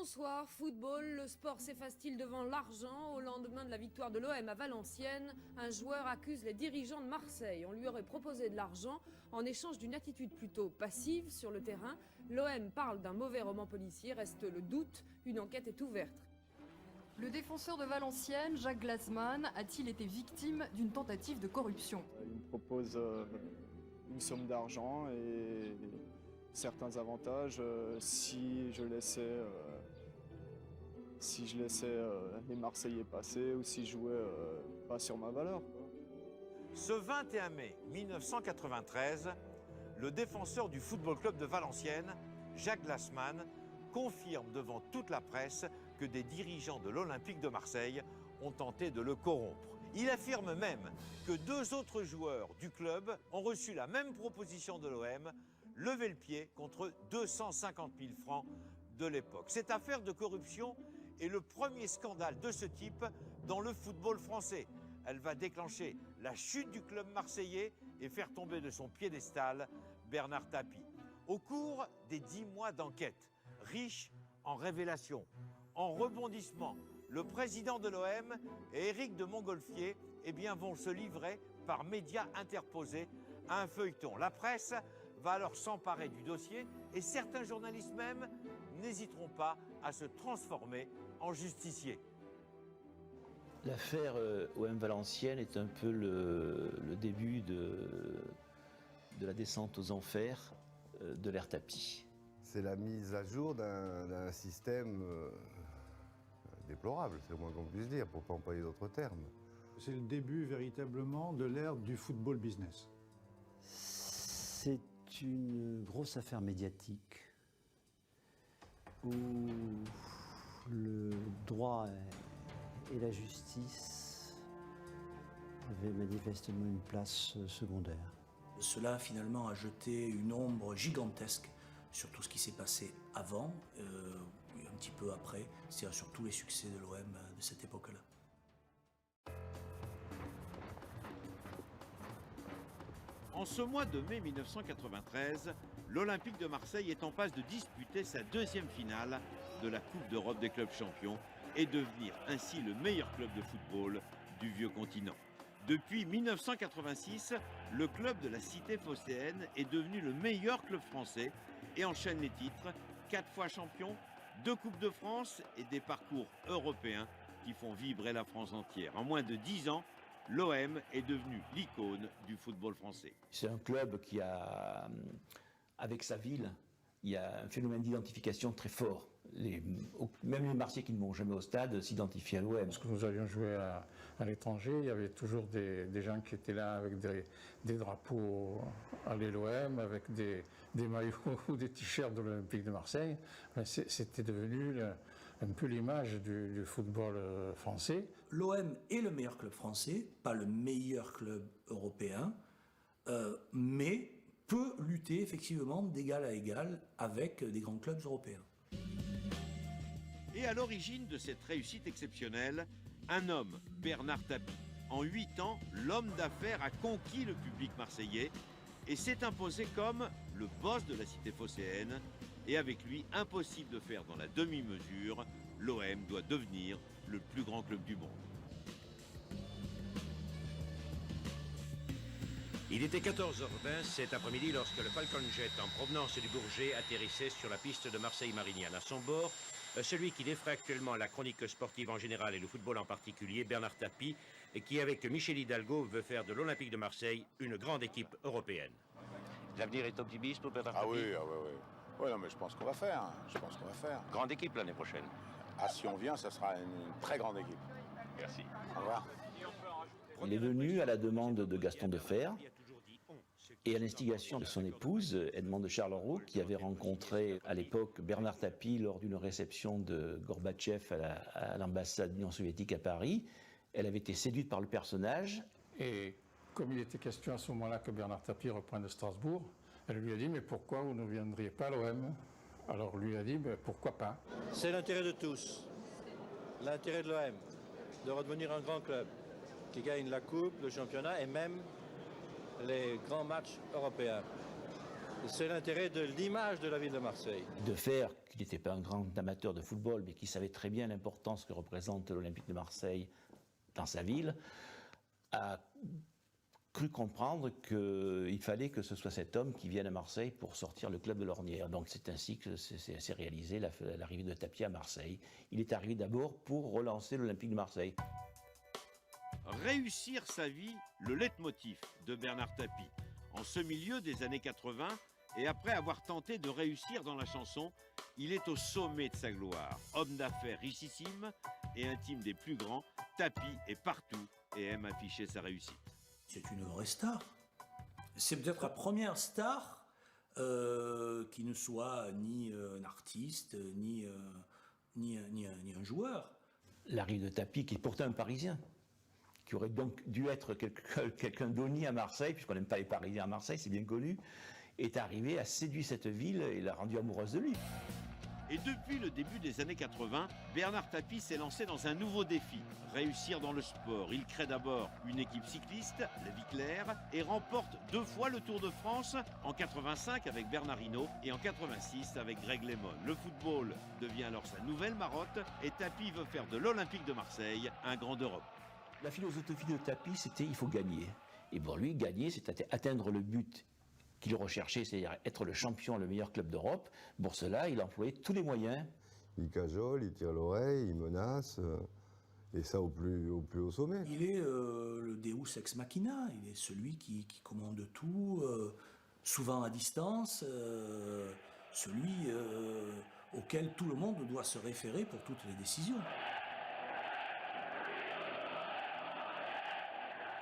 Bonsoir, football, le sport s'efface-t-il devant l'argent? Au lendemain de la victoire de l'OM à Valenciennes, un joueur accuse les dirigeants de Marseille. On lui aurait proposé de l'argent en échange d'une attitude plutôt passive sur le terrain. L'OM parle d'un mauvais roman policier, reste le doute, une enquête est ouverte. Le défenseur de Valenciennes, Jacques Glasman, a-t-il été victime d'une tentative de corruption? Il me propose une somme d'argent et certains avantages si je laissais les Marseillais passer ou si je jouais pas sur ma valeur. Ce 21 mai 1993, le défenseur du Football Club de Valenciennes, Jacques Glasman, confirme devant toute la presse que des dirigeants de l'Olympique de Marseille ont tenté de le corrompre. Il affirme même que 2 autres joueurs du club ont reçu la même proposition de l'OM, lever le pied contre 250 000 francs de l'époque. Cette affaire de corruption est le premier scandale de ce type dans le football français. Elle va déclencher la chute du club marseillais et faire tomber de son piédestal Bernard Tapie. Au cours des 10 mois d'enquête, riche en révélations, en rebondissements, le président de l'OM et Éric de Montgolfier vont se livrer par médias interposés à un feuilleton. La presse va alors s'emparer du dossier et certains journalistes même n'hésiteront pas à se transformer en justiciers. L'affaire OM Valenciennes est un peu le début de la descente aux enfers de l'ère Tapie. C'est la mise à jour d'un système déplorable, c'est le moins qu'on puisse dire, pour ne pas employer d'autres termes. C'est le début véritablement de l'ère du football business. C'est une grosse affaire médiatique où le droit et la justice avaient manifestement une place secondaire. Cela finalement a jeté une ombre gigantesque sur tout ce qui s'est passé avant et un petit peu après, c'est-à-dire sur tous les succès de l'OM de cette époque-là. En ce mois de mai 1993, l'Olympique de Marseille est en passe de disputer sa 2e finale de la Coupe d'Europe des clubs champions et devenir ainsi le meilleur club de football du vieux continent. Depuis 1986, le club de la cité phocéenne est devenu le meilleur club français et enchaîne les titres, 4 fois champion, 2 Coupes de France et des parcours européens qui font vibrer la France entière. En moins de 10 ans, l'OM est devenu l'icône du football français. C'est un club qui a, avec sa ville, il y a un phénomène d'identification très fort. Même les Marseillais qui ne vont jamais au stade s'identifient à l'OM. Parce que nous allions jouer à l'étranger, il y avait toujours des gens qui étaient là avec des drapeaux à l'OM, avec des maillots ou des t-shirts de l'Olympique de Marseille. C'était devenu un peu l'image du football français. L'OM est le meilleur club français, pas le meilleur club européen, mais peut lutter effectivement d'égal à égal avec des grands clubs européens. Et à l'origine de cette réussite exceptionnelle, un homme, Bernard Tapie. En 8 ans, l'homme d'affaires a conquis le public marseillais et s'est imposé comme le boss de la cité phocéenne. Et avec lui, impossible de faire dans la demi-mesure, l'OM doit devenir le plus grand club du monde. Il était 14h20 cet après-midi lorsque le Falcon Jet en provenance du Bourget atterrissait sur la piste de Marseille-Marignane. À son bord, celui qui défraie actuellement la chronique sportive en général et le football en particulier, Bernard Tapie, et qui avec Michel Hidalgo veut faire de l'Olympique de Marseille une grande équipe européenne. L'avenir est optimiste pour Bernard Tapie? Ah oui. Oui, non, mais je pense qu'on va faire. Grande équipe l'année prochaine. Ah, si on vient, ça sera une très grande équipe. Merci. Au revoir. Il est venu à la demande de Gaston Defferre et à l'instigation de son épouse, Edmond de Charleroi, qui avait rencontré à l'époque Bernard Tapie lors d'une réception de Gorbatchev à l'ambassade de l'Union soviétique à Paris. Elle avait été séduite par le personnage. Et comme il était question à ce moment-là que Bernard Tapie reprenne de Strasbourg, elle lui a dit « Mais pourquoi vous ne viendriez pas à l'OM ?» Alors lui a dit « Pourquoi pas ?» C'est l'intérêt de tous, l'intérêt de l'OM, de redevenir un grand club qui gagne la Coupe, le championnat et même les grands matchs européens. C'est l'intérêt de l'image de la ville de Marseille. De Fer, qui n'était pas un grand amateur de football, mais qui savait très bien l'importance que représente l'Olympique de Marseille dans sa ville, a cru comprendre qu'il fallait que ce soit cet homme qui vienne à Marseille pour sortir le club de l'ornière. Donc c'est ainsi que s'est réalisé l'arrivée de Tapie à Marseille. Il est arrivé d'abord pour relancer l'Olympique de Marseille. Réussir sa vie, le leitmotiv de Bernard Tapie. En ce milieu des années 80, et après avoir tenté de réussir dans la chanson, il est au sommet de sa gloire. Homme d'affaires richissime et intime des plus grands, Tapie est partout et aime afficher sa réussite. C'est une vraie star. C'est peut-être la première star qui ne soit ni un artiste, ni un joueur. L'arrivée de Tapie, qui est pourtant un Parisien, qui aurait donc dû être quelqu'un d'honni à Marseille, puisqu'on n'aime pas les Parisiens à Marseille, c'est bien connu, est arrivé, a séduit cette ville et l'a rendue amoureuse de lui. Et depuis le début des années 80, Bernard Tapie s'est lancé dans un nouveau défi, réussir dans le sport. Il crée d'abord une équipe cycliste, la Vie Claire, et remporte 2 fois le Tour de France, en 85 avec Bernard Hinault et en 86 avec Greg LeMond. Le football devient alors sa nouvelle marotte et Tapie veut faire de l'Olympique de Marseille un grand d'Europe. La philosophie de Tapie, c'était il faut gagner. Et pour lui, gagner, c'était atteindre le but qu'il recherchait, c'est-à-dire être le champion, le meilleur club d'Europe. Pour cela, il employait tous les moyens. Il cajole, il tire l'oreille, il menace, et ça au plus haut sommet. Il est le Deus ex machina, il est celui qui commande tout, souvent à distance, celui auquel tout le monde doit se référer pour toutes les décisions.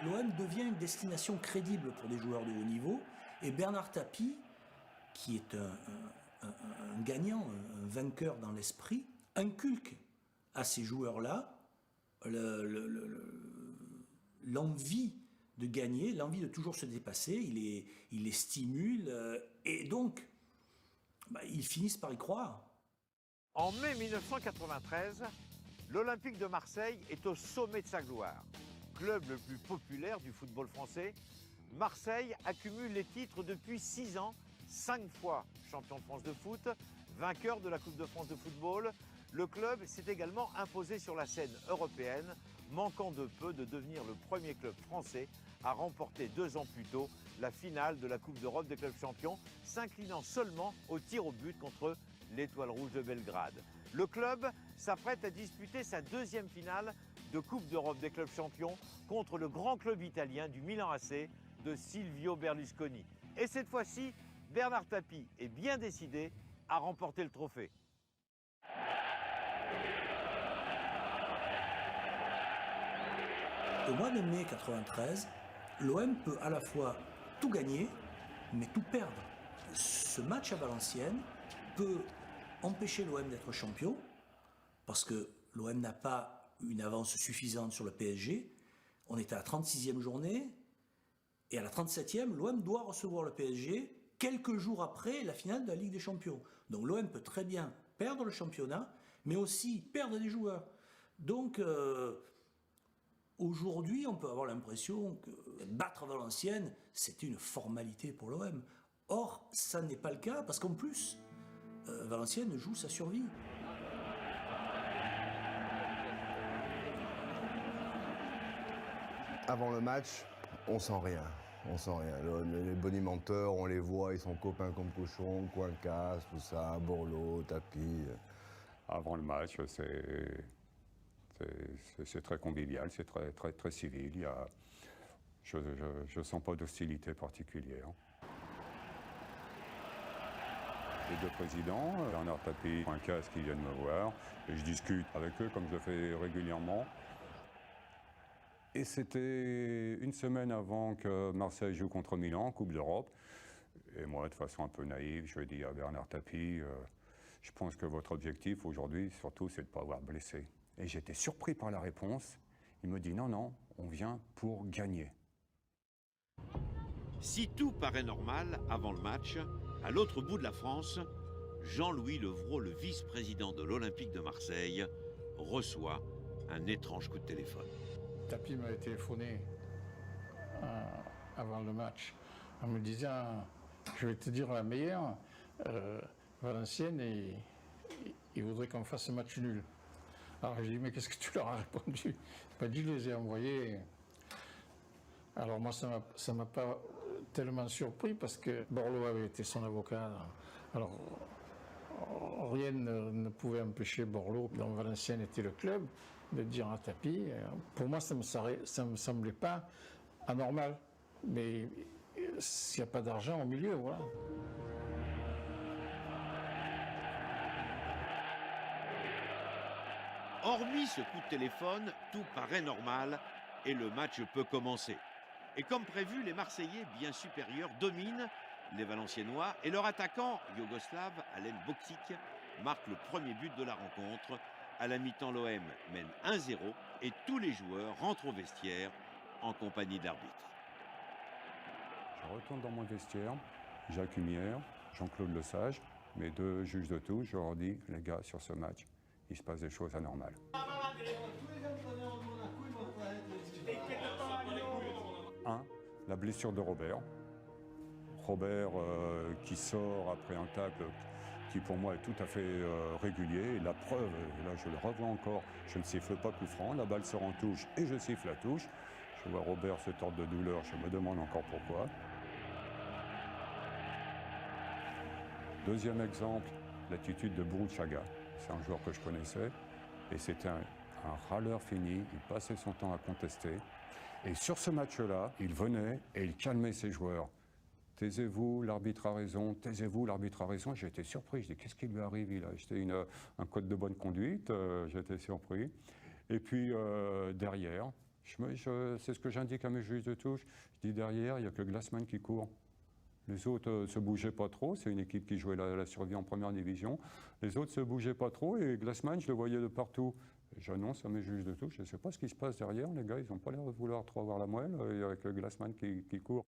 L'OM devient une destination crédible pour des joueurs de haut niveau, et Bernard Tapie, qui est un gagnant, un vainqueur dans l'esprit, inculque à ces joueurs-là l'envie de gagner, l'envie de toujours se dépasser, il les stimule, et donc ils finissent par y croire. En mai 1993, l'Olympique de Marseille est au sommet de sa gloire. Club le plus populaire du football français, Marseille accumule les titres depuis 6 ans, 5 fois champion de France de foot, vainqueur de la Coupe de France de football. Le club s'est également imposé sur la scène européenne, manquant de peu de devenir le premier club français à remporter 2 ans plus tôt la finale de la Coupe d'Europe des clubs champions, s'inclinant seulement au tir au but contre l'Étoile Rouge de Belgrade. Le club s'apprête à disputer sa 2e finale de Coupe d'Europe des clubs champions contre le grand club italien du Milan AC de Silvio Berlusconi. Et cette fois-ci, Bernard Tapie est bien décidé à remporter le trophée. Au mois de mai 1993, l'OM peut à la fois tout gagner, mais tout perdre. Ce match à Valenciennes peut empêcher l'OM d'être champion, parce que l'OM n'a pas une avance suffisante sur le PSG. On est à la 36e journée, et à la 37e, l'OM doit recevoir le PSG quelques jours après la finale de la Ligue des Champions. Donc l'OM peut très bien perdre le championnat, mais aussi perdre des joueurs. Donc aujourd'hui, on peut avoir l'impression que battre Valenciennes, c'est une formalité pour l'OM. Or, ça n'est pas le cas, parce qu'en plus, Valenciennes joue sa survie. Avant le match, on sent rien. On sent rien. Les bonimenteurs, on les voit, ils sont copains comme cochons, coin casse, tout ça, Borloo, Tapie. Avant le match, c'est très convivial, c'est très civil. Je ne sens pas d'hostilité particulière. Les 2 présidents, Bernard Tapie, coin casse, qui viennent me voir, et je discute avec eux comme je le fais régulièrement. Et c'était une semaine avant que Marseille joue contre Milan, Coupe d'Europe. Et moi, de façon un peu naïve, je dis à Bernard Tapie, je pense que votre objectif aujourd'hui, surtout, c'est de ne pas avoir blessé. Et j'étais surpris par la réponse. Il me dit non, non, on vient pour gagner. Si tout paraît normal avant le match, à l'autre bout de la France, Jean-Louis Levrault, le vice-président de l'Olympique de Marseille, reçoit un étrange coup de téléphone. Tapie m'a téléphoné avant le match en me disant Je vais te dire la meilleure. Valenciennes, il voudrait qu'on fasse un match nul. Alors j'ai dit, mais qu'est-ce que tu leur as répondu? Il m'a dit, je les ai envoyés. Alors moi, ça m'a pas tellement surpris parce que Borloo avait été son avocat. Alors rien ne pouvait empêcher Borloo, dont Valenciennes était le club, de dire à Tapie. Pour moi, ça me semblait pas anormal. Mais s'il n'y a pas d'argent au milieu, voilà. Hormis ce coup de téléphone, tout paraît normal et le match peut commencer. Et comme prévu, les Marseillais, bien supérieurs, dominent les Valenciennois et leur attaquant, yougoslave Alen Boksic, marque le premier but de la rencontre. À la mi-temps, l'OM mène 1-0 et tous les joueurs rentrent au vestiaire en compagnie de l'arbitre. Je retourne dans mon vestiaire, Jacques Humière, Jean-Claude Lesage, mes deux juges de touche, je leur dis, les gars, sur ce match, il se passe des choses anormales. 1, la blessure de Robert. Robert qui sort après un tacle qui pour moi est tout à fait régulier. Et la preuve, et là je le revois encore, je ne siffle pas coup franc, la balle sort en touche et je siffle la touche. Je vois Robert se tordre de douleur, je me demande encore pourquoi. Deuxième exemple, l'attitude de Bourruchaga. C'est un joueur que je connaissais et c'était un râleur fini, il passait son temps à contester. Et sur ce match-là, il venait et il calmait ses joueurs. Taisez-vous, l'arbitre a raison, taisez-vous, l'arbitre a raison. J'ai été surpris, je dis qu'est-ce qui lui arrive? Il a acheté un code de bonne conduite, j'étais surpris. Et puis derrière, c'est ce que j'indique à mes juges de touche, je dis derrière, il n'y a que Glassman qui court. Les autres ne se bougeaient pas trop, c'est une équipe qui jouait la survie en première division. Les autres ne se bougeaient pas trop et Glassman, je le voyais de partout. J'annonce à mes juges de touche, je ne sais pas ce qui se passe derrière, les gars, ils n'ont pas l'air de vouloir trop avoir la moelle, avec Glassman qui court.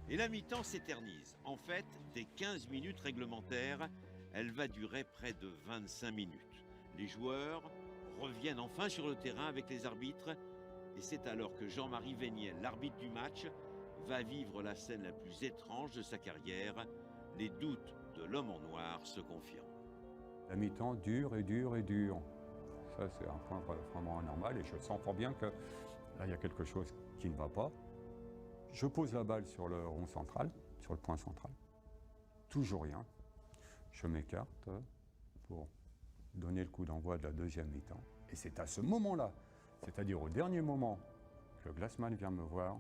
Et la mi-temps s'éternise. En fait, des 15 minutes réglementaires, elle va durer près de 25 minutes. Les joueurs reviennent enfin sur le terrain avec les arbitres et c'est alors que Jean-Marie Véniel, l'arbitre du match, va vivre la scène la plus étrange de sa carrière. Les doutes de l'homme en noir se confirment. La mi-temps dure et dure et dure. Ça, c'est un point vraiment anormal et je sens fort bien que là, il y a quelque chose qui ne va pas. Je pose la balle sur le rond central, sur le point central. Toujours rien. Je m'écarte pour donner le coup d'envoi de la deuxième mi-temps. Et c'est à ce moment-là, c'est-à-dire au dernier moment, que Glassman vient me voir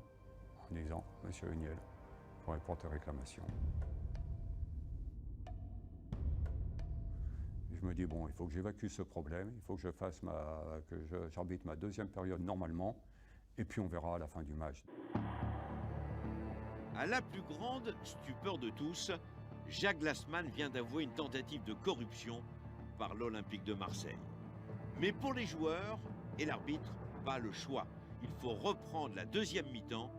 en disant « Monsieur Huniel, il faudrait porter réclamation ». Je me dis, bon, il faut que j'évacue ce problème, il faut que j'arbitre ma deuxième période normalement, et puis on verra à la fin du match. À la plus grande stupeur de tous, Jacques Glassman vient d'avouer une tentative de corruption par l'Olympique de Marseille. Mais pour les joueurs et l'arbitre, pas le choix. Il faut reprendre la deuxième mi-temps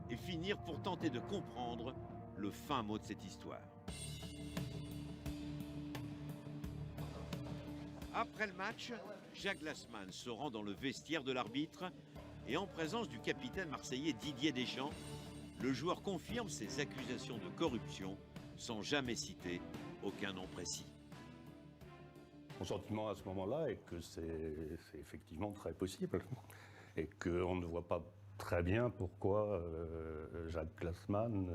et finir pour tenter de comprendre le fin mot de cette histoire. Après le match, Jacques Glassman se rend dans le vestiaire de l'arbitre et en présence du capitaine marseillais Didier Deschamps, le joueur confirme ses accusations de corruption sans jamais citer aucun nom précis. Mon sentiment à ce moment-là est que c'est effectivement très possible et qu'on ne voit pas très bien pourquoi Jacques Glassman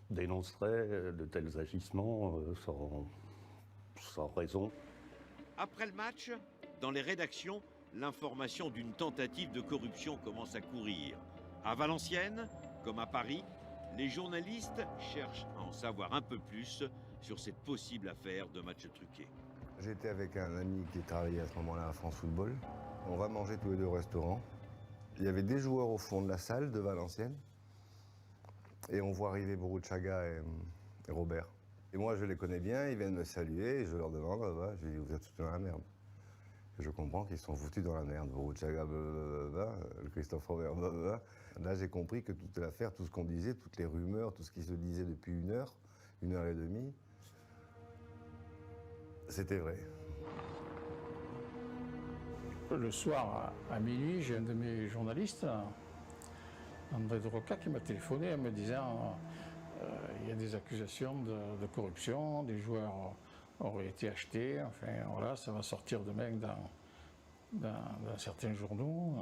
dénoncerait de tels agissements sans raison. Après le match, dans les rédactions, l'information d'une tentative de corruption commence à courir. À Valenciennes, comme à Paris, les journalistes cherchent à en savoir un peu plus sur cette possible affaire de match truqué. J'étais avec un ami qui travaillait à ce moment-là à France Football. On va manger tous les deux au restaurant. Il y avait des joueurs au fond de la salle de Valenciennes. Et on voit arriver Bourruchaga et Robert. Et moi, je les connais bien, ils viennent me saluer et je leur demande, je dis, vous êtes tous dans la merde. Et je comprends qu'ils sont foutus dans la merde. Bourruchaga, Christophe Robert, Là, j'ai compris que toute l'affaire, tout ce qu'on disait, toutes les rumeurs, tout ce qui se disait depuis une heure et demie, c'était vrai. Le soir, à minuit, j'ai un de mes journalistes, André de Roca, qui m'a téléphoné en me disant il y a des accusations de corruption, des joueurs auraient été achetés, enfin voilà, ça va sortir demain dans certains journaux.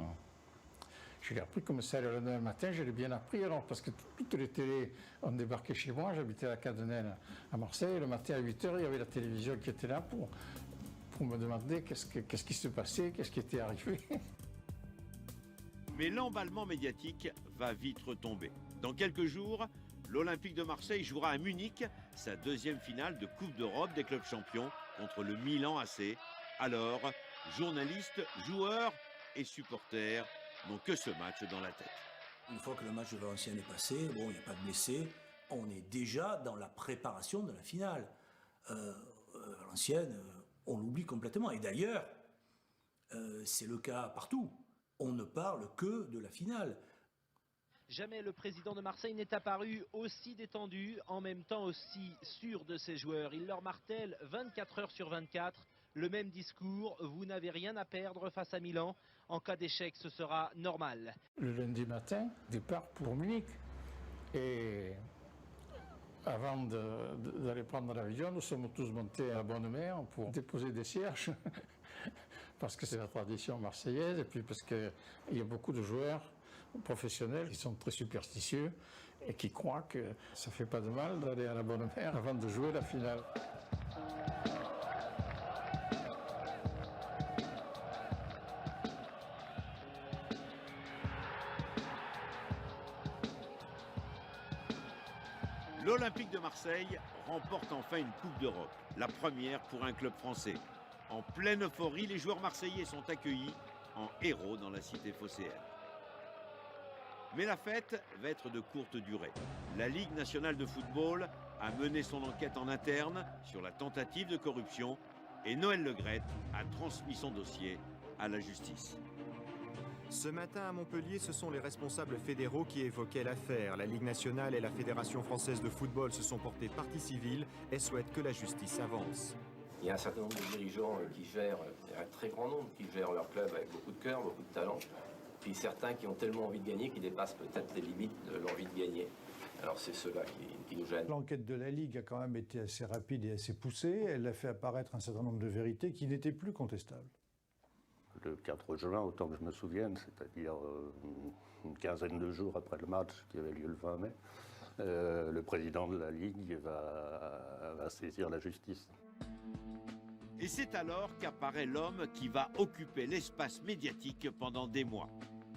Je l'ai appris comme ça le lendemain matin, je l'ai bien appris alors, parce que toutes les télés ont débarqué chez moi, j'habitais à Cadenel à Marseille, le matin à 8 h, il y avait la télévision qui était là pour me demander qu'est-ce qui se passait, qu'est-ce qui était arrivé. Mais l'emballement médiatique va vite retomber. Dans quelques jours, l'Olympique de Marseille jouera à Munich sa deuxième finale de Coupe d'Europe des clubs champions contre le Milan AC. Alors, journalistes, joueurs et supporters n'ont que ce match dans la tête. Une fois que le match de Valenciennes est passé, bon, il n'y a pas de blessés, on est déjà dans la préparation de la finale. Valenciennes, on l'oublie complètement. Et d'ailleurs, c'est le cas partout. On ne parle que de la finale. Jamais le président de Marseille n'est apparu aussi détendu, en même temps aussi sûr de ses joueurs. Il leur martèle 24 heures sur 24 le même discours. Vous n'avez rien à perdre face à Milan. En cas d'échec, ce sera normal. Le lundi matin, départ pour Munich. Et avant d'aller prendre l'avion, nous sommes tous montés à la Bonne Mère pour déposer des cierges. Parce que c'est la tradition marseillaise et puis parce qu'il y a beaucoup de joueurs professionnels qui sont très superstitieux et qui croient que ça ne fait pas de mal d'aller à la Bonne Mère avant de jouer la finale. L'Olympique de Marseille remporte enfin une Coupe d'Europe, la première pour un club français. En pleine euphorie, les joueurs marseillais sont accueillis en héros dans la cité phocéenne. Mais la fête va être de courte durée. La Ligue nationale de football a mené son enquête en interne sur la tentative de corruption et Noël Le Graët a transmis son dossier à la justice. Ce matin à Montpellier, ce sont les responsables fédéraux qui évoquaient l'affaire. La Ligue nationale et la Fédération française de football se sont portés partie civile et souhaitent que la justice avance. Il y a un certain nombre de dirigeants qui gèrent, un très grand nombre, qui gèrent leur club avec beaucoup de cœur, beaucoup de talent. Puis certains qui ont tellement envie de gagner qu'ils dépassent peut-être les limites de l'envie de gagner. Alors c'est cela qui nous gêne. L'enquête de la Ligue a quand même été assez rapide et assez poussée. Elle a fait apparaître un certain nombre de vérités qui n'étaient plus contestables. Le 4 juin, autant que je me souvienne, c'est-à-dire une quinzaine de jours après le match qui avait lieu le 20 mai, le président de la Ligue va saisir la justice. Et c'est alors qu'apparaît l'homme qui va occuper l'espace médiatique pendant des mois.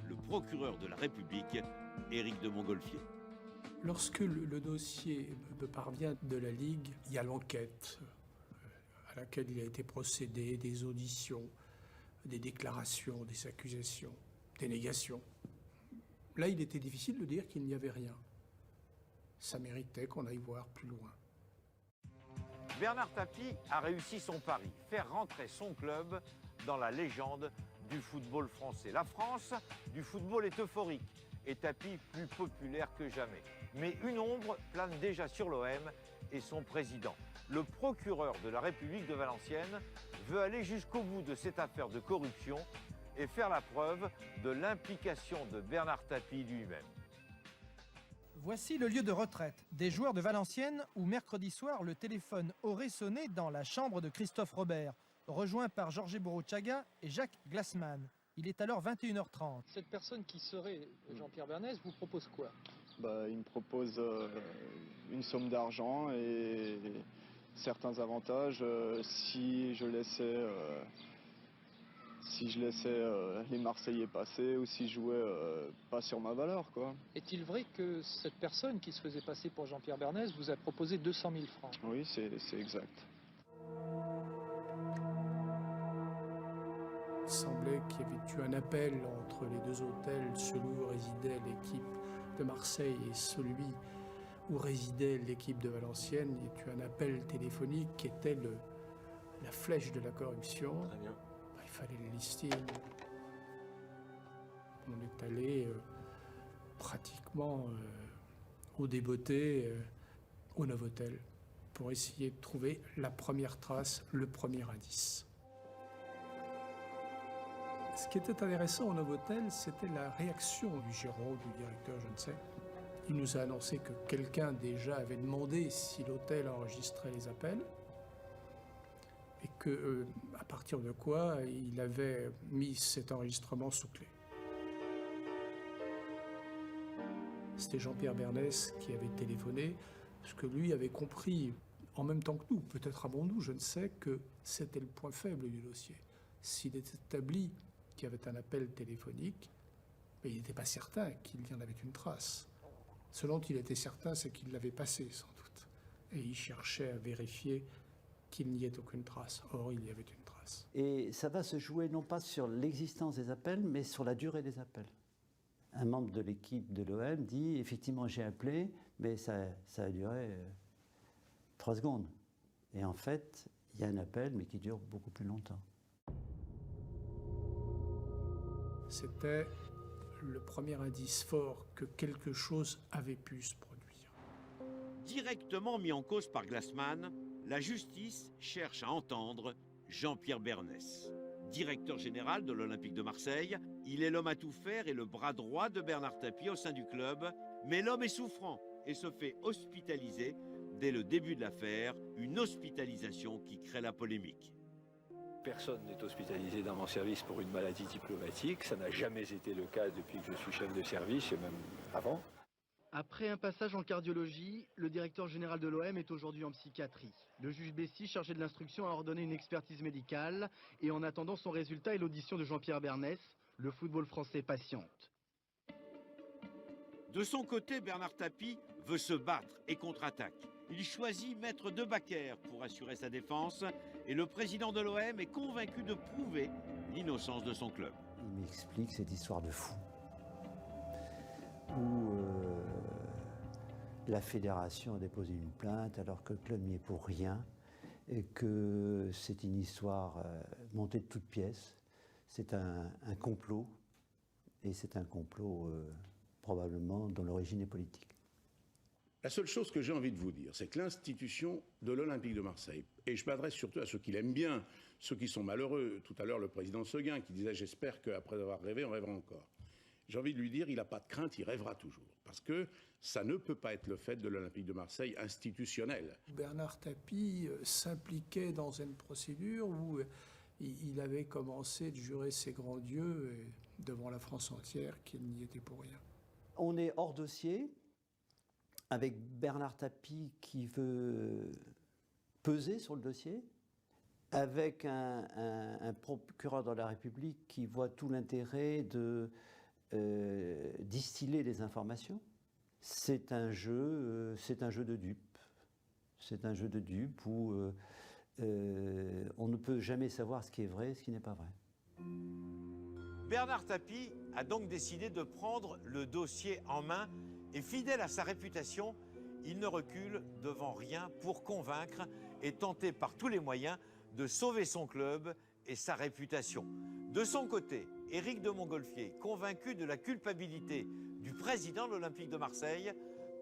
Le procureur de la République, Éric de Montgolfier. Lorsque le dossier me parvient de la Ligue, il y a l'enquête à laquelle il a été procédé, des auditions, des déclarations, des accusations, des négations. Là, il était difficile de dire qu'il n'y avait rien. Ça méritait qu'on aille voir plus loin. Bernard Tapie a réussi son pari, faire rentrer son club dans la légende du football français. La France du football est euphorique et Tapie plus populaire que jamais. Mais une ombre plane déjà sur l'OM et son président. Le procureur de la République de Valenciennes veut aller jusqu'au bout de cette affaire de corruption et faire la preuve de l'implication de Bernard Tapie lui-même. Voici le lieu de retraite des joueurs de Valenciennes où mercredi soir le téléphone aurait sonné dans la chambre de Christophe Robert, rejoint par Jorge Boruchaga et Jacques Glassman. Il est alors 21 h 30. Cette personne qui serait Jean-Pierre Bernès vous propose quoi? Il me propose une somme d'argent et certains avantages si je laissais les Marseillais passer ou si je jouais pas sur ma valeur, quoi. Est-il vrai que cette personne qui se faisait passer pour Jean-Pierre Bernès vous a proposé 200 000 francs? Oui, c'est exact. Il semblait qu'il y avait eu un appel entre les deux hôtels, celui où résidait l'équipe de Marseille et celui où résidait l'équipe de Valenciennes. Il y a eu un appel téléphonique qui était la flèche de la corruption. Très bien. Il fallait les listings. On est allé pratiquement au débeauté, au Novotel, pour essayer de trouver la première trace, le premier indice. Ce qui était intéressant au Novotel, c'était la réaction du gérant, du directeur, je ne sais. Il nous a annoncé que quelqu'un déjà avait demandé si l'hôtel enregistrait les appels et que, à partir de quoi, il avait mis cet enregistrement sous clé. C'était Jean-Pierre Bernès qui avait téléphoné, parce que lui avait compris, en même temps que nous, peut-être avons-nous, je ne sais, que c'était le point faible du dossier. S'il était établi qu'il y avait un appel téléphonique, mais il n'était pas certain qu'il y en avait une trace. Ce dont il était certain, c'est qu'il l'avait passé, sans doute. Et il cherchait à vérifier qu'il n'y ait aucune trace. Or, il y avait une trace. Et ça va se jouer non pas sur l'existence des appels, mais sur la durée des appels. Un membre de l'équipe de l'OM dit, effectivement, j'ai appelé, mais ça a duré 3 secondes. Et en fait, il y a un appel, mais qui dure beaucoup plus longtemps. C'était le premier indice fort que quelque chose avait pu se produire. Directement mis en cause par Glassman, la justice cherche à entendre Jean-Pierre Bernès. Directeur général de l'Olympique de Marseille, il est l'homme à tout faire et le bras droit de Bernard Tapie au sein du club, mais l'homme est souffrant et se fait hospitaliser dès le début de l'affaire, une hospitalisation qui crée la polémique. Personne n'est hospitalisé dans mon service pour une maladie diplomatique. Ça n'a jamais été le cas depuis que je suis chef de service et même avant. Après un passage en cardiologie, le directeur général de l'OM est aujourd'hui en psychiatrie. Le juge Bessy, chargé de l'instruction, a ordonné une expertise médicale et en attendant son résultat et l'audition de Jean-Pierre Bernès, le football français patiente. De son côté, Bernard Tapie veut se battre et contre-attaque. Il choisit Maître Debacker pour assurer sa défense et le président de l'OM est convaincu de prouver l'innocence de son club. Il m'explique cette histoire de fou où la fédération a déposé une plainte alors que le club n'y est pour rien et que c'est une histoire montée de toutes pièces. C'est un complot et c'est un complot probablement dont l'origine est politique. La seule chose que j'ai envie de vous dire, c'est que l'institution de l'Olympique de Marseille, et je m'adresse surtout à ceux qui l'aiment bien, ceux qui sont malheureux, tout à l'heure le président Seguin qui disait « j'espère qu'après avoir rêvé, on rêvera encore ». J'ai envie de lui dire, il n'a pas de crainte, il rêvera toujours. Parce que ça ne peut pas être le fait de l'Olympique de Marseille institutionnel. Bernard Tapie s'impliquait dans une procédure où il avait commencé de jurer ses grands dieux devant la France entière qu'il n'y était pour rien. On est hors dossier, avec Bernard Tapie qui veut peser sur le dossier, avec un procureur de la République qui voit tout l'intérêt de distiller les informations. C'est un jeu de dupes. C'est un jeu de dupes où on ne peut jamais savoir ce qui est vrai et ce qui n'est pas vrai. Bernard Tapie a donc décidé de prendre le dossier en main et fidèle à sa réputation, il ne recule devant rien pour convaincre et tenter par tous les moyens de sauver son club et sa réputation. De son côté, Éric de Montgolfier, convaincu de la culpabilité du président de l'Olympique de Marseille,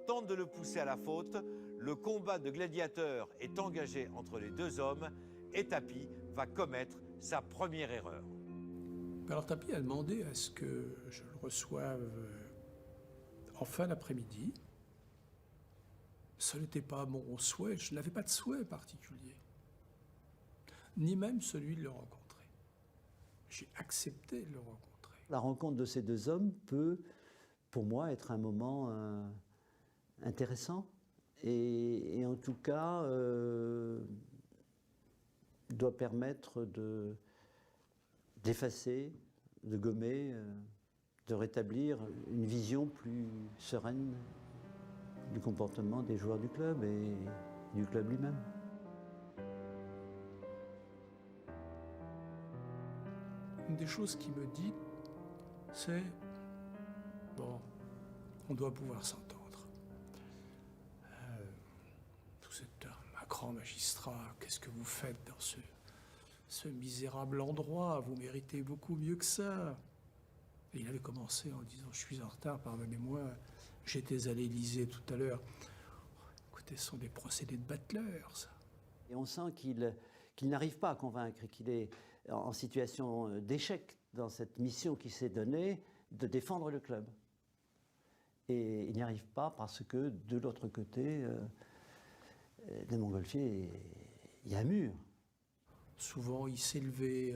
tente de le pousser à la faute. Le combat de gladiateurs est engagé entre les deux hommes et Tapie va commettre sa première erreur. Alors Tapie a demandé à ce que je le reçoive en fin d'après-midi. Ce n'était pas mon souhait, je n'avais pas de souhait particulier, ni même celui de le rencontrer. J'ai accepté de le rencontrer. La rencontre de ces deux hommes peut, pour moi, être un moment intéressant et en tout cas doit permettre d'effacer, de gommer, de rétablir une vision plus sereine du comportement des joueurs du club et du club lui-même. Une des choses qui me dit, c'est bon, on doit pouvoir s'entendre. Vous êtes un grand magistrat, qu'est-ce que vous faites dans ce misérable endroit? Vous méritez beaucoup mieux que ça. Et il avait commencé en disant, je suis en retard, pardonnez-moi, j'étais à l'Élysée tout à l'heure. Écoutez, ce sont des procédés de battleur, ça. Et on sent qu'il n'arrive pas à convaincre, qu'il est en situation d'échec dans cette mission qu'il s'est donnée de défendre le club. Et il n'y arrive pas parce que de l'autre côté des Montgolfiers, il y a un mur. Souvent, il s'élevait,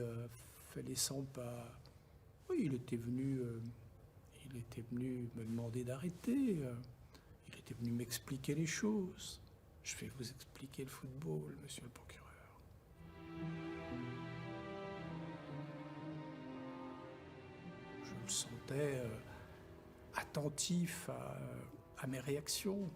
fait les 100 pas. Oui, il était venu me demander d'arrêter. Il était venu m'expliquer les choses. Je vais vous expliquer le football, monsieur le procureur. Je le sentais attentif à mes réactions.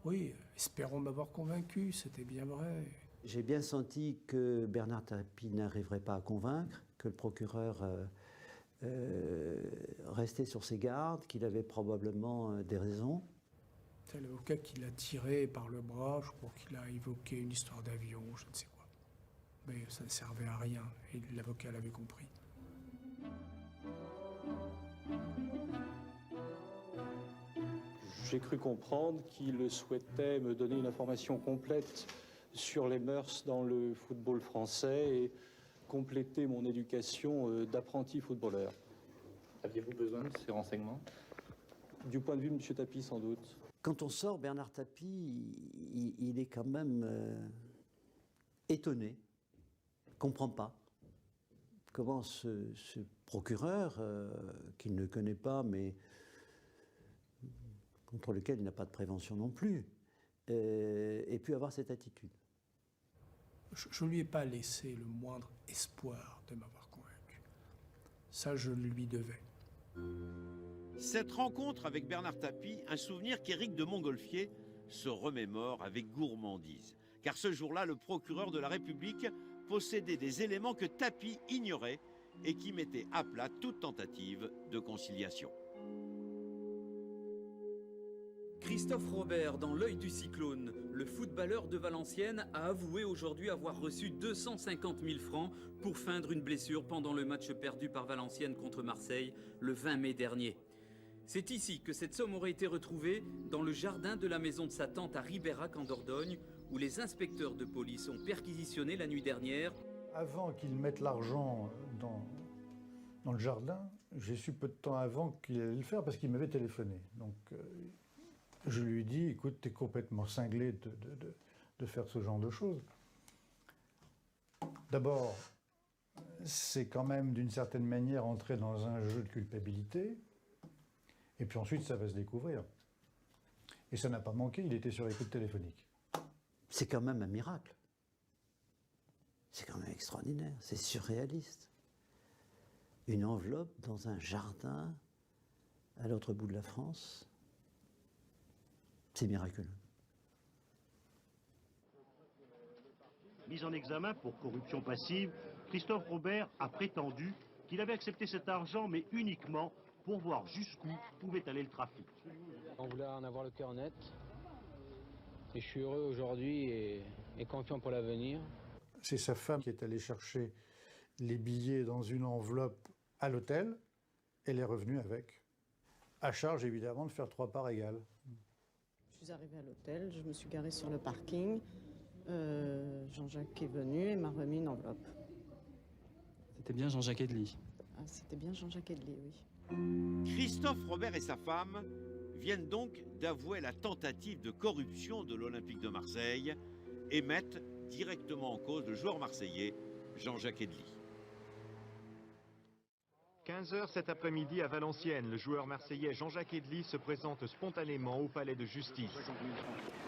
Oui, espérons m'avoir convaincu, c'était bien vrai. J'ai bien senti que Bernard Tapie n'arriverait pas à convaincre, que le procureur restait sur ses gardes, qu'il avait probablement des raisons. C'est l'avocat qui l'a tiré par le bras, je crois qu'il a évoqué une histoire d'avion, je ne sais quoi. Mais ça ne servait à rien, et l'avocat l'avait compris. J'ai cru comprendre qu'il souhaitait me donner une information complète sur les mœurs dans le football français et compléter mon éducation d'apprenti footballeur. Aviez-vous besoin de ces renseignements? Du point de vue de M. Tapie, sans doute. Quand on sort, Bernard Tapie, il est quand même étonné, ne comprend pas comment ce procureur, qu'il ne connaît pas, mais contre lequel il n'a pas de prévention non plus, ait pu avoir cette attitude. Je ne lui ai pas laissé le moindre espoir de m'avoir convaincu. Ça, je le lui devais. Cette rencontre avec Bernard Tapie, un souvenir qu'Éric de Montgolfier se remémore avec gourmandise. Car ce jour-là, le procureur de la République possédait des éléments que Tapie ignorait et qui mettaient à plat toute tentative de conciliation. Christophe Robert, dans l'œil du cyclone, le footballeur de Valenciennes a avoué aujourd'hui avoir reçu 250 000 francs pour feindre une blessure pendant le match perdu par Valenciennes contre Marseille le 20 mai dernier. C'est ici que cette somme aurait été retrouvée, dans le jardin de la maison de sa tante à Ribérac en Dordogne, où les inspecteurs de police ont perquisitionné la nuit dernière. Avant qu'ils mettent l'argent dans le jardin, j'ai su peu de temps avant qu'il allait le faire parce qu'il m'avait téléphoné. Donc je lui ai dit, écoute, t'es complètement cinglé de faire ce genre de choses. D'abord, c'est quand même d'une certaine manière entrer dans un jeu de culpabilité. Et puis ensuite, ça va se découvrir. Et ça n'a pas manqué, il était sur l'écoute téléphonique. C'est quand même un miracle. C'est quand même extraordinaire, c'est surréaliste. Une enveloppe dans un jardin à l'autre bout de la France, c'est miraculeux. Mis en examen pour corruption passive, Christophe Robert a prétendu qu'il avait accepté cet argent, mais uniquement pour voir jusqu'où pouvait aller le trafic. On voulait en avoir le cœur net. Et je suis heureux aujourd'hui et confiant pour l'avenir. C'est sa femme qui est allée chercher les billets dans une enveloppe à l'hôtel. Elle est revenue avec. À charge, évidemment, de faire 3 parts égales. Je suis arrivée à l'hôtel, je me suis garée sur le parking. Jean-Jacques est venu et m'a remis une enveloppe. C'était bien Jean-Jacques Edly. Ah, c'était bien Jean-Jacques Edly, oui. Christophe Robert et sa femme viennent donc d'avouer la tentative de corruption de l'Olympique de Marseille et mettent directement en cause le joueur marseillais Jean-Jacques Edly. 15h cet après-midi à Valenciennes, le joueur marseillais Jean-Jacques Edly se présente spontanément au palais de justice.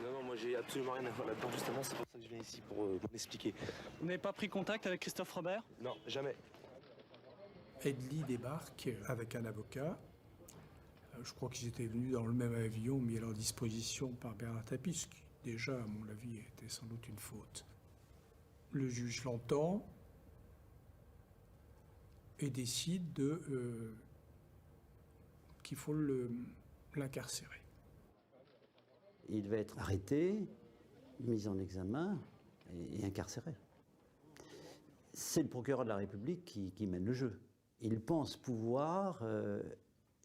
Non, moi j'ai absolument rien à voir là-dedans, justement, c'est pour ça que je viens ici pour m'expliquer. Vous n'avez pas pris contact avec Christophe Robert? Non, jamais. Edly débarque avec un avocat. Je crois qu'ils étaient venus dans le même avion mis à leur disposition par Bernard Tapie, ce qui déjà, à mon avis, était sans doute une faute. Le juge l'entend et décide qu'il faut l'incarcérer. Il va être arrêté, mis en examen et incarcéré. C'est le procureur de la République qui mène le jeu. Il pense pouvoir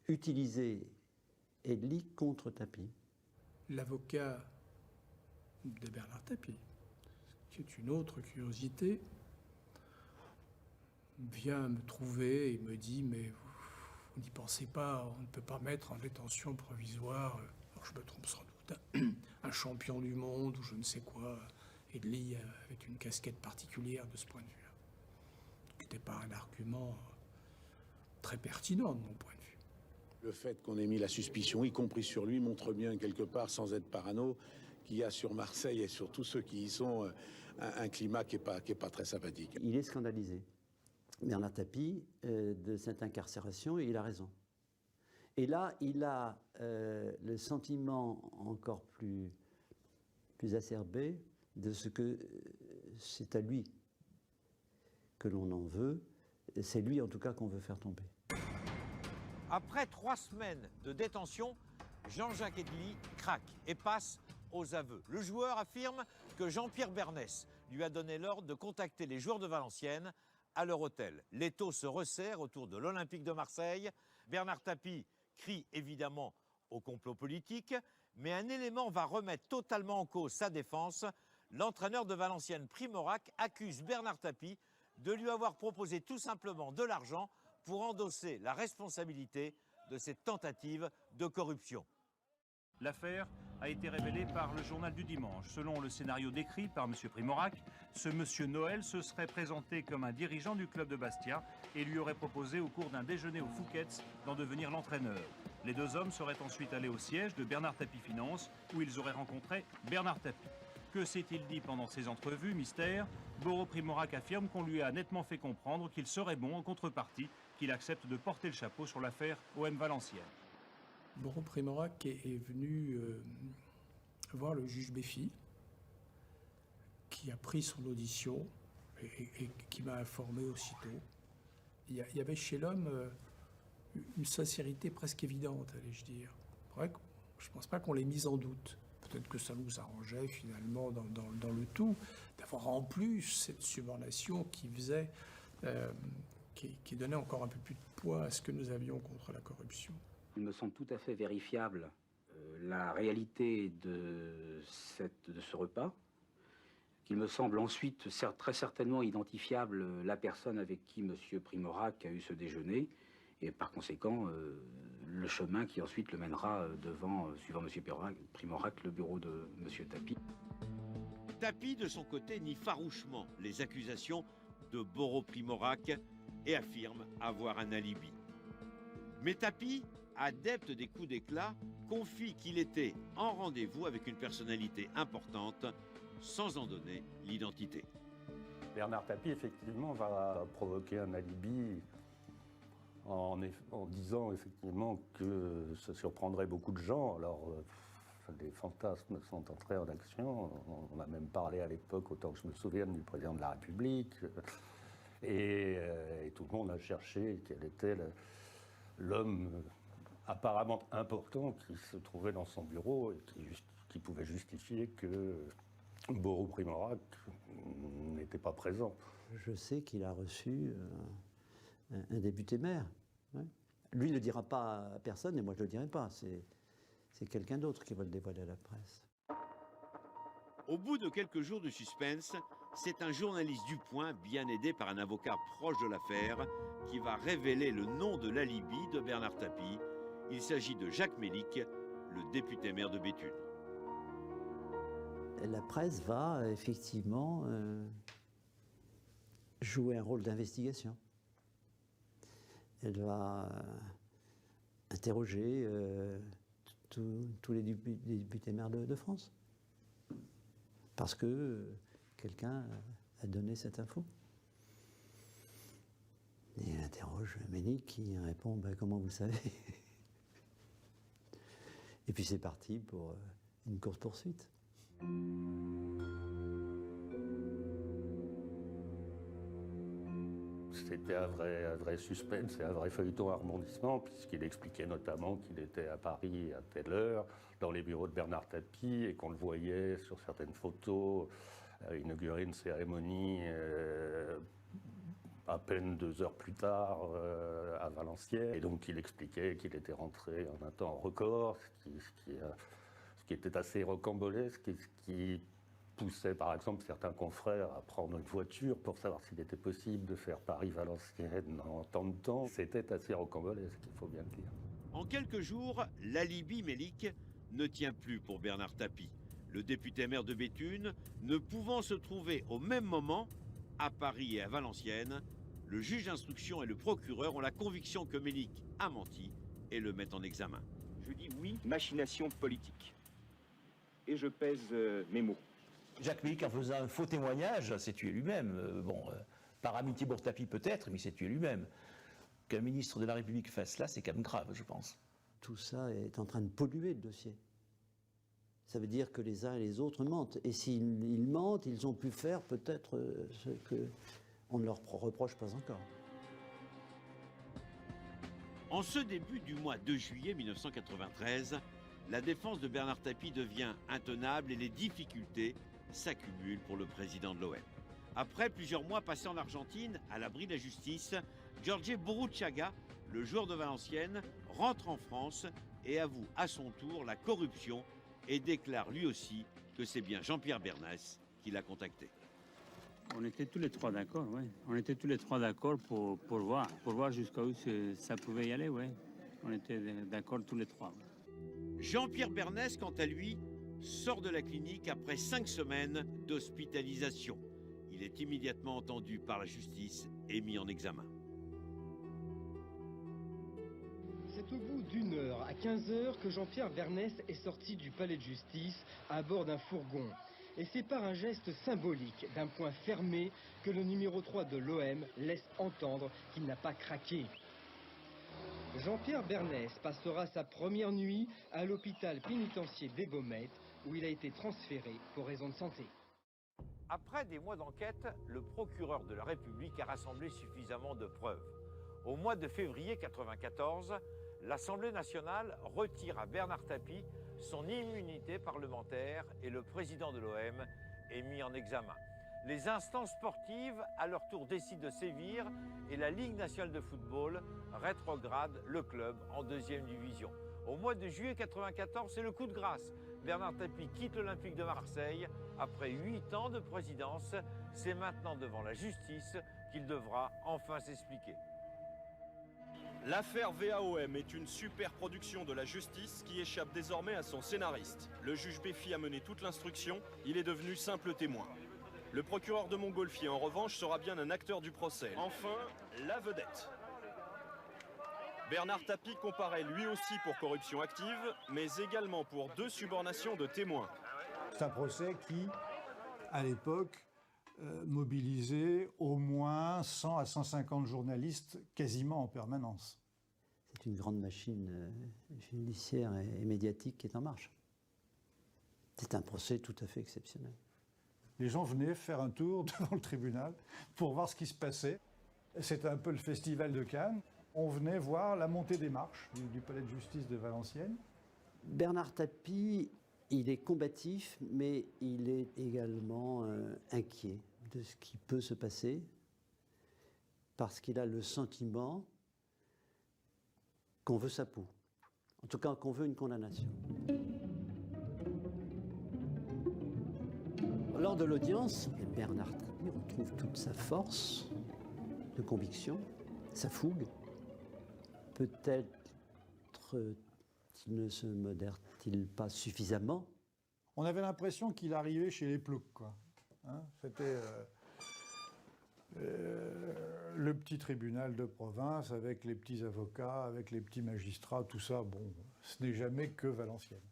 utiliser Edly contre Tapie. L'avocat de Bernard Tapie, qui est une autre curiosité, vient me trouver et me dit « Mais Vous n'y pensez pas, on ne peut pas mettre en détention provisoire, alors je me trompe sans doute, un champion du monde ou je ne sais quoi, Edli avec une casquette particulière de ce point de vue-là. Ce n'était pas un argument très pertinent de mon point de vue. Le fait qu'on ait mis la suspicion, y compris sur lui, montre bien quelque part, sans être parano, qu'il y a sur Marseille et sur tous ceux qui y sont un climat qui est pas très sympathique. Il est scandalisé, Bernard Tapie, de cette incarcération, et il a raison. Et là, il a le sentiment encore plus acerbé de ce que c'est à lui que l'on en veut. C'est lui, en tout cas, qu'on veut faire tomber. Après 3 semaines de détention, Jean-Jacques Edli craque et passe aux aveux. Le joueur affirme que Jean-Pierre Bernès lui a donné l'ordre de contacter les joueurs de Valenciennes à leur hôtel. L'étau se resserre autour de l'Olympique de Marseille. Bernard Tapie crie évidemment au complot politique, mais un élément va remettre totalement en cause sa défense. L'entraîneur de Valenciennes, Primorac, accuse Bernard Tapie de lui avoir proposé tout simplement de l'argent pour endosser la responsabilité de cette tentative de corruption. L'affaire a été révélée par le journal du dimanche. Selon le scénario décrit par M. Primorac, ce M. Noël se serait présenté comme un dirigeant du club de Bastia et lui aurait proposé au cours d'un déjeuner au Fouquet's d'en devenir l'entraîneur. Les deux hommes seraient ensuite allés au siège de Bernard Tapie Finance où ils auraient rencontré Bernard Tapie. Que s'est-il dit pendant ces entrevues? Mystère. Boro Primorac affirme qu'on lui a nettement fait comprendre qu'il serait bon en contrepartie qu'il accepte de porter le chapeau sur l'affaire OM Valenciennes. Boro Primorac est venu voir le juge Béfi, qui a pris son audition et qui m'a informé aussitôt. Il y avait chez l'homme une sincérité presque évidente, allais-je dire. Je ne pense pas qu'on l'ait mise en doute. Peut-être que ça nous arrangeait finalement dans le tout d'avoir en plus cette subornation qui faisait, qui donnait encore un peu plus de poids à ce que nous avions contre la corruption. Il me semble tout à fait vérifiable la réalité de ce repas, qu'il me semble ensuite très certainement identifiable la personne avec qui M. Primorac a eu ce déjeuner, et par conséquent le chemin qui ensuite le mènera devant, suivant M. Primorac, le bureau de M. Tapie. Tapie, de son côté, nie farouchement les accusations de Boro Primorac et affirme avoir un alibi. Mais Tapie, adepte des coups d'éclat, confie qu'il était en rendez-vous avec une personnalité importante, sans en donner l'identité. Bernard Tapie, effectivement, va provoquer un alibi en disant effectivement que ça surprendrait beaucoup de gens. Alors, les fantasmes sont entrés en action. On a même parlé à l'époque, autant que je me souvienne, du président de la République. Et tout le monde a cherché quel était l'homme apparemment important qui se trouvait dans son bureau et qui pouvait justifier que Boro Primorac n'était pas présent. Je sais qu'il a reçu un député maire. Ouais. Lui ne le dira pas à personne et moi je ne le dirai pas. C'est quelqu'un d'autre qui va le dévoiler à la presse. Au bout de quelques jours de suspense, c'est un journaliste du Point, bien aidé par un avocat proche de l'affaire, qui va révéler le nom de l'alibi de Bernard Tapie. Il s'agit de Jacques Mélic, le député maire de Béthune. La presse va effectivement jouer un rôle d'investigation. Elle va interroger tous les députés maires de France. Parce que quelqu'un a donné cette info. Et elle interroge Mélic qui répond « comment vous le savez ?» Et puis c'est parti pour une course-poursuite. C'était un vrai suspense et un vrai feuilleton à rebondissement, puisqu'il expliquait notamment qu'il était à Paris à telle heure, dans les bureaux de Bernard Tapie, et qu'on le voyait sur certaines photos inaugurer une cérémonie à peine 2 heures plus tard à Valenciennes. Et donc il expliquait qu'il était rentré en un temps record, ce qui était assez rocambolesque et ce qui poussait par exemple certains confrères à prendre une voiture pour savoir s'il était possible de faire Paris-Valenciennes en temps de temps. C'était assez rocambolesque, il faut bien le dire. En quelques jours, l'alibi Mélic ne tient plus pour Bernard Tapie. Le député maire de Béthune ne pouvant se trouver au même moment à Paris et à Valenciennes, le juge d'instruction et le procureur ont la conviction que Mélic a menti et le mettent en examen. Je dis oui, machination politique. Et je pèse mes mots. Jacques Mélic, en faisant un faux témoignage, s'est tué lui-même. Par amitié pour Tapie peut-être, mais il s'est tué lui-même. Qu'un ministre de la République fasse cela, c'est quand même grave, je pense. Tout ça est en train de polluer le dossier. Ça veut dire que les uns et les autres mentent. Et s'ils mentent, ils ont pu faire peut-être ce qu'on ne leur reproche pas encore. En ce début du mois de juillet 1993, la défense de Bernard Tapie devient intenable et les difficultés s'accumulent pour le président de l'OM. Après plusieurs mois passés en Argentine, à l'abri de la justice, Jorge Burruchaga, le joueur de Valenciennes, rentre en France et avoue à son tour la corruption et déclare lui aussi que c'est bien Jean-Pierre Bernès qui l'a contacté. On était tous les trois d'accord, oui. On était tous les trois d'accord pour voir jusqu'à où ça pouvait y aller, oui. On était d'accord tous les trois. Jean-Pierre Bernès, quant à lui, sort de la clinique après 5 semaines d'hospitalisation. Il est immédiatement entendu par la justice et mis en examen. C'est au bout d'une heure, à 15 h, que Jean-Pierre Bernès est sorti du palais de justice à bord d'un fourgon. Et c'est par un geste symbolique d'un poing fermé que le numéro 3 de l'OM laisse entendre qu'il n'a pas craqué. Jean-Pierre Bernès passera sa première nuit à l'hôpital pénitentiaire des Baumettes, où il a été transféré pour raison de santé. Après des mois d'enquête, le procureur de la République a rassemblé suffisamment de preuves. Au mois de février 1994, l'Assemblée nationale retire à Bernard Tapie son immunité parlementaire et le président de l'OM est mis en examen. Les instances sportives, à leur tour, décident de sévir et la Ligue nationale de football rétrograde le club en 2e division. Au mois de juillet 1994, c'est le coup de grâce. Bernard Tapie quitte l'Olympique de Marseille. Après 8 ans de présidence, c'est maintenant devant la justice qu'il devra enfin s'expliquer. L'affaire VAOM est une super production de la justice qui échappe désormais à son scénariste. Le juge Béfi a mené toute l'instruction, il est devenu simple témoin. Le procureur de Montgolfier, en revanche, sera bien un acteur du procès. Enfin, la vedette. Bernard Tapie comparaît lui aussi pour corruption active, mais également pour 2 subornations de témoins. C'est un procès qui, à l'époque, mobilisait au moins 100 à 150 journalistes quasiment en permanence. C'est une grande machine judiciaire et médiatique qui est en marche. C'est un procès tout à fait exceptionnel. Les gens venaient faire un tour devant le tribunal pour voir ce qui se passait. C'était un peu le festival de Cannes. On venait voir la montée des marches du palais de justice de Valenciennes. Bernard Tapie, il est combatif, mais il est également inquiet de ce qui peut se passer, parce qu'il a le sentiment qu'on veut sa peau. En tout cas, qu'on veut une condamnation. Lors de l'audience, Bernard Tapie retrouve toute sa force de conviction, sa fougue. Peut-être qu'il ne se modère-t-il pas suffisamment. On avait l'impression qu'il arrivait chez les ploucs, quoi. Hein, c'était le petit tribunal de province avec les petits avocats, avec les petits magistrats, tout ça. Bon, ce n'est jamais que Valenciennes.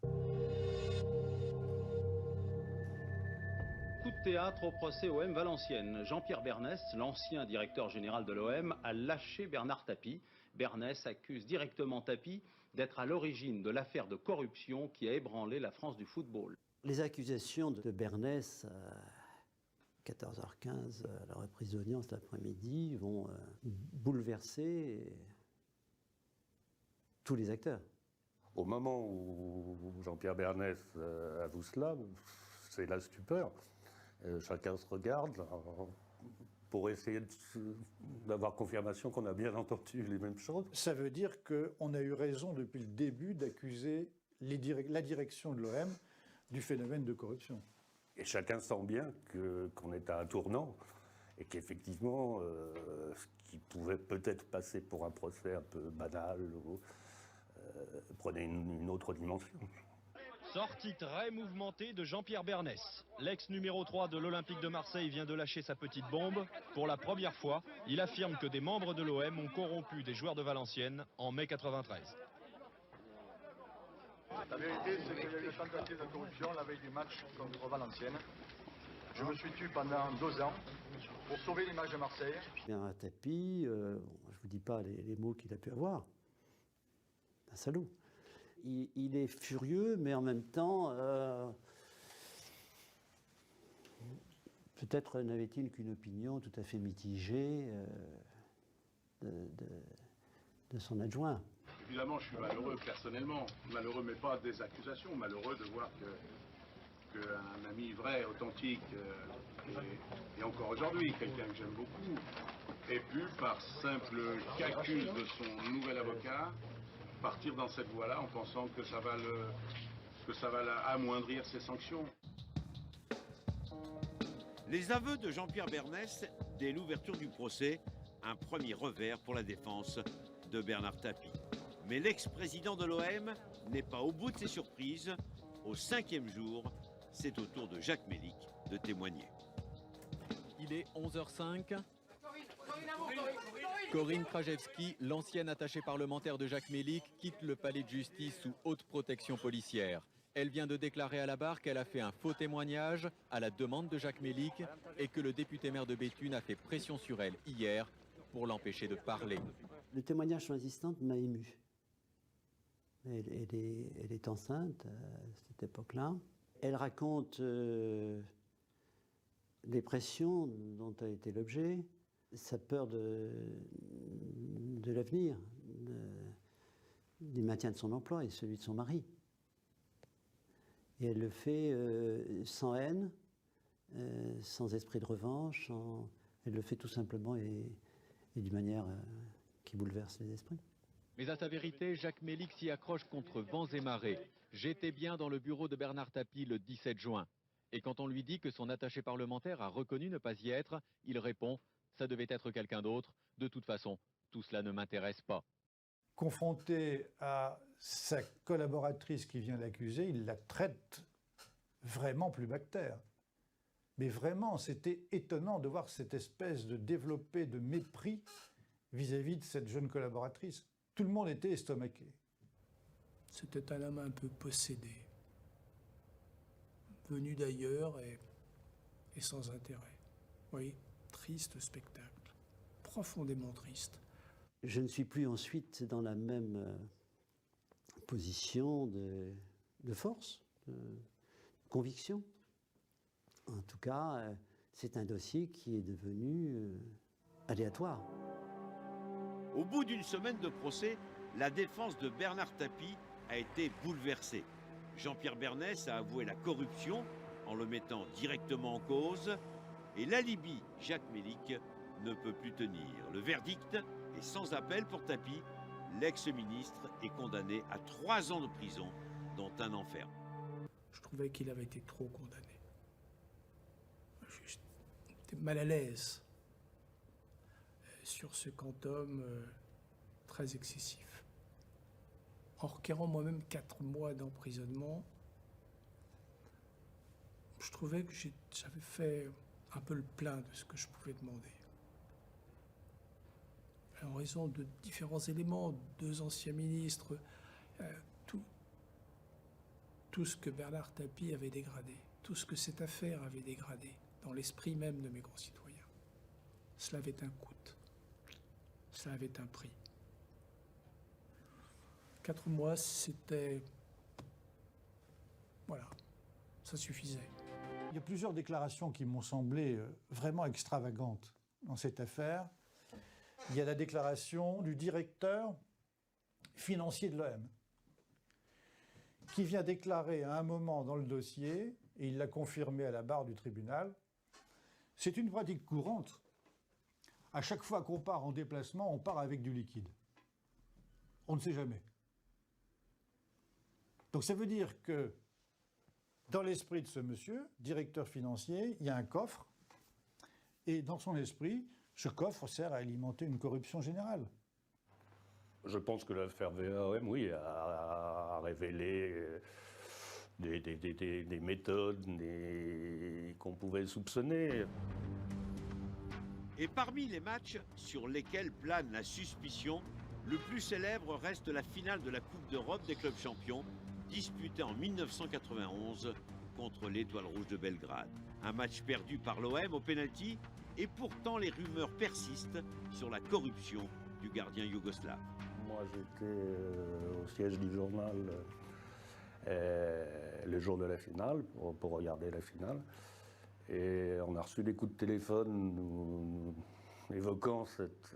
Coup de théâtre au procès OM Valenciennes. Jean-Pierre Bernès, l'ancien directeur général de l'OM, a lâché Bernard Tapie. Bernès accuse directement Tapie d'être à l'origine de l'affaire de corruption qui a ébranlé la France du football. Les accusations de Bernès à 14h15, à la reprise d'audience l'après-midi, vont bouleverser tous les acteurs. Au moment où Jean-Pierre Bernès avoue cela, c'est la stupeur. Chacun se regarde pour essayer d'avoir confirmation qu'on a bien entendu les mêmes choses. Ça veut dire qu'on a eu raison depuis le début d'accuser la direction de l'OM du phénomène de corruption. Et chacun sent bien qu'on est à un tournant et qu'effectivement, ce qui pouvait peut-être passer pour un procès un peu banal prenait une autre dimension. Sortie très mouvementée de Jean-Pierre Bernès. L'ex numéro 3 de l'Olympique de Marseille vient de lâcher sa petite bombe. Pour la première fois, il affirme que des membres de l'OM ont corrompu des joueurs de Valenciennes en mai 93. La vérité, c'est qu'il y a eu une tentative de corruption la veille du match contre Valenciennes. Je me suis tué pendant 2 ans pour sauver l'image de Marseille. Bernard Tapie, je ne vous dis pas les mots qu'il a pu avoir. Un salaud. Il est furieux, mais en même temps, peut-être n'avait-il qu'une opinion tout à fait mitigée de son adjoint. Évidemment, je suis malheureux personnellement. Malheureux, mais pas des accusations. Malheureux de voir qu'un ami vrai, authentique, et encore aujourd'hui, quelqu'un que j'aime beaucoup, ait pu, par simple calcul de son nouvel avocat, partir dans cette voie-là en pensant que ça va amoindrir ses sanctions. Les aveux de Jean-Pierre Bernès, dès l'ouverture du procès, un premier revers pour la défense de Bernard Tapie. Mais l'ex-président de l'OM n'est pas au bout de ses surprises. Au 5e jour, c'est au tour de Jacques Mélic de témoigner. Il est 11h05. Corinne Krajewski, l'ancienne attachée parlementaire de Jacques Mélic, quitte le palais de justice sous haute protection policière. Elle vient de déclarer à la barre qu'elle a fait un faux témoignage à la demande de Jacques Mélic et que le député maire de Béthune a fait pression sur elle hier pour l'empêcher de parler. Le témoignage de son assistante m'a ému. Elle est enceinte à cette époque-là. Elle raconte les pressions dont a été l'objet, sa peur de l'avenir, du maintien de son emploi et celui de son mari. Et elle le fait sans haine, sans esprit de revanche, elle le fait tout simplement et d'une manière qui bouleverse les esprits. Mais à sa vérité, Jacques Mélic s'y accroche contre vents et marées. J'étais bien dans le bureau de Bernard Tapie le 17 juin. Et quand on lui dit que son attaché parlementaire a reconnu ne pas y être, il répond « ça devait être quelqu'un d'autre, de toute façon, tout cela ne m'intéresse pas ». Confronté à sa collaboratrice qui vient l'accuser, il la traite vraiment plus bactère. Mais vraiment, c'était étonnant de voir cette espèce de développé de mépris vis-à-vis de cette jeune collaboratrice. Tout le monde était estomaqué. C'était un homme un peu possédé, venu d'ailleurs et sans intérêt. Oui, triste spectacle, profondément triste. Je ne suis plus ensuite dans la même position de force, de conviction. En tout cas, c'est un dossier qui est devenu aléatoire. Au bout d'une semaine de procès, la défense de Bernard Tapie a été bouleversée. Jean-Pierre Bernès a avoué la corruption en le mettant directement en cause et l'alibi Jacques Mélic ne peut plus tenir. Le verdict est sans appel pour Tapie. L'ex-ministre est condamné à 3 ans de prison, dont 1 an ferme. Je trouvais qu'il avait été trop condamné. J'étais mal à l'aise sur ce quantum très excessif. En requérant moi-même 4 mois d'emprisonnement, je trouvais que j'avais fait un peu le plein de ce que je pouvais demander. En raison de différents éléments, 2 anciens ministres, tout ce que Bernard Tapie avait dégradé, tout ce que cette affaire avait dégradé dans l'esprit même de mes concitoyens. Cela avait un coût, cela avait un prix. 4 mois, c'était... Voilà, ça suffisait. Il y a plusieurs déclarations qui m'ont semblé vraiment extravagantes dans cette affaire. Il y a la déclaration du directeur financier de l'OM, qui vient déclarer à un moment dans le dossier, et il l'a confirmé à la barre du tribunal, c'est une pratique courante. À chaque fois qu'on part en déplacement, on part avec du liquide. On ne sait jamais. Donc ça veut dire que Dans l'esprit de ce monsieur, directeur financier, il y a un coffre. Et dans son esprit, ce coffre sert à alimenter une corruption générale. Je pense que l'affaire VAOM, oui, a révélé des méthodes qu'on pouvait soupçonner. Et parmi les matchs sur lesquels plane la suspicion, le plus célèbre reste la finale de la Coupe d'Europe des clubs champions, disputée en 1991 contre l'Étoile Rouge de Belgrade. Un match perdu par l'OM au pénalty, et pourtant les rumeurs persistent sur la corruption du gardien yougoslave. Moi, j'étais au siège du journal le jour de la finale, pour regarder la finale. Et on a reçu des coups de téléphone évoquant cette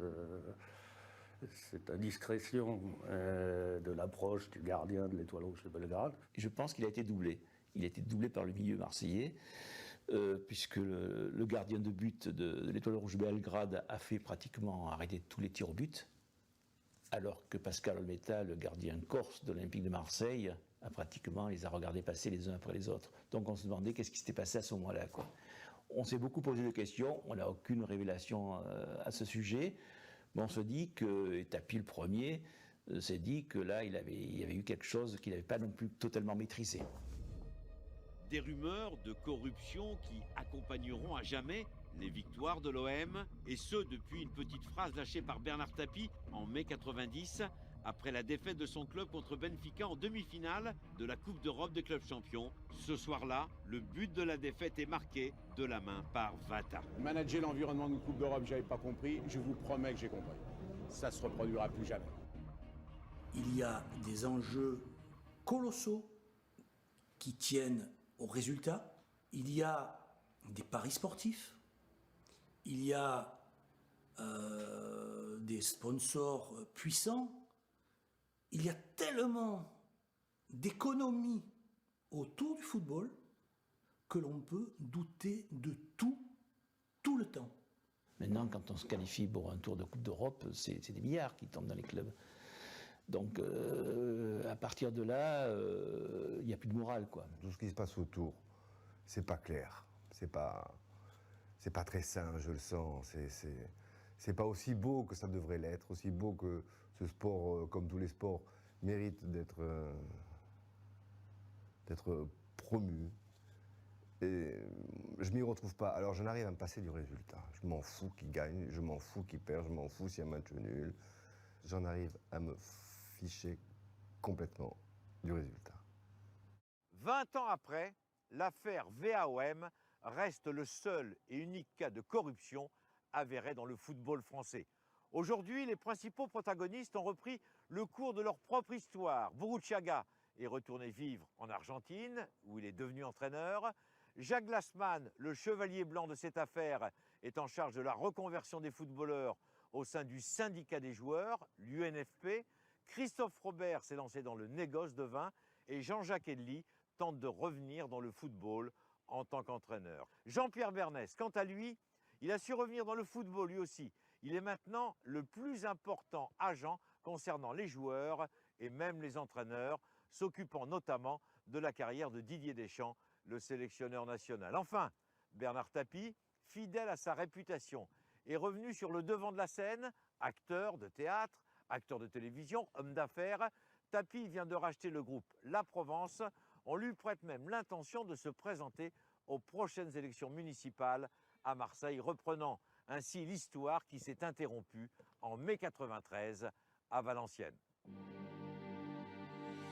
indiscrétion de l'approche du gardien de l'Étoile Rouge de Belgrade. Je pense qu'il a été doublé. Il a été doublé par le milieu marseillais, puisque le gardien de but de l'Étoile Rouge de Belgrade a fait pratiquement arrêter tous les tirs au but, alors que Pascal Olmeta, le gardien corse de l'Olympique de Marseille, a pratiquement les a regardés passer les uns après les autres. Donc on se demandait qu'est-ce qui s'était passé à ce moment-là, quoi. On s'est beaucoup posé de questions, on n'a aucune révélation à ce sujet, mais on se dit que Tapie, le premier, s'est dit que là, il y avait eu quelque chose qu'il n'avait pas non plus totalement maîtrisé. Des rumeurs de corruption qui accompagneront à jamais les victoires de l'OM, et ce depuis une petite phrase lâchée par Bernard Tapie en mai 90, après la défaite de son club contre Benfica en demi-finale de la Coupe d'Europe des clubs champions. Ce soir-là, le but de la défaite est marqué de la main par Vata. Manager l'environnement d'une Coupe d'Europe, j'avais pas compris, je vous promets que j'ai compris. Ça se reproduira plus jamais. Il y a des enjeux colossaux qui tiennent aux résultats. Il y a des paris sportifs. Il y a des sponsors puissants. Il y a tellement d'économies autour du football que l'on peut douter de tout le temps. Maintenant, quand on se qualifie pour un tour de Coupe d'Europe, c'est des milliards qui tombent dans les clubs. Donc, à partir de là, il n'y a plus de morale, quoi. Tout ce qui se passe autour, c'est pas clair. C'est pas très sain, je le sens. C'est pas aussi beau que ça devrait l'être, aussi beau que ce sport, comme tous les sports, mérite d'être promu. Et je m'y retrouve pas. Alors j'en arrive à me passer du résultat. Je m'en fous qui gagne, je m'en fous qui perd, je m'en fous s'il y a un match nul. J'en arrive à me ficher complètement du résultat. 20 ans après, l'affaire VAOM reste le seul et unique cas de corruption avéré dans le football français. Aujourd'hui, les principaux protagonistes ont repris le cours de leur propre histoire. Burruchaga est retourné vivre en Argentine, où il est devenu entraîneur. Jacques Glassman, le chevalier blanc de cette affaire, est en charge de la reconversion des footballeurs au sein du syndicat des joueurs, l'UNFP. Christophe Robert s'est lancé dans le négoce de vin et Jean-Jacques Edli tente de revenir dans le football en tant qu'entraîneur. Jean-Pierre Bernès, quant à lui, il a su revenir dans le football lui aussi. Il est maintenant le plus important agent concernant les joueurs et même les entraîneurs, s'occupant notamment de la carrière de Didier Deschamps, le sélectionneur national. Enfin, Bernard Tapie, fidèle à sa réputation, est revenu sur le devant de la scène, acteur de théâtre, acteur de télévision, homme d'affaires. Tapie vient de racheter le groupe La Provence. On lui prête même l'intention de se présenter aux prochaines élections municipales à Marseille, reprenant ainsi l'histoire qui s'est interrompue en mai 93 à Valenciennes.